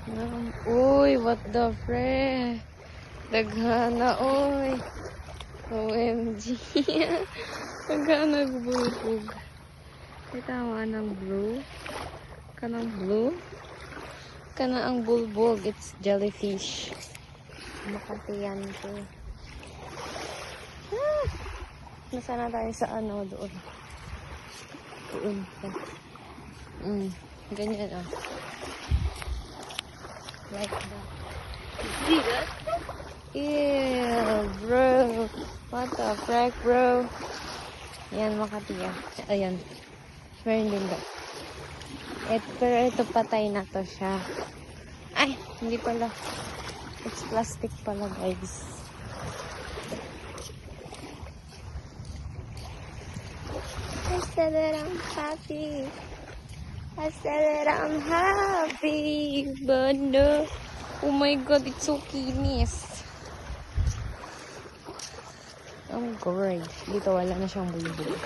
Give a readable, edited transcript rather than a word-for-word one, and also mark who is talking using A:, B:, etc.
A: Uy, what the fre? Daghana, oy. OMG. Daghana nagbulbog. May tama ng blue. Kanang blue. Kana ang bulbog. It's jellyfish. Makatiyan ko. Nasana tayo sa ano doon. Doon. Ganyan ah. Like that. See that? Ew, bro. What the frick, bro? Yan, Makati. Ayan. Meron din ba? Pero ito patay na to siya. Ay, hindi pala. It's plastic pala, guys. I said that I'm happy. I said that I'm happy, but no. Oh my god, it's so kinis. Oh god. Dito wala na siyang bulbog.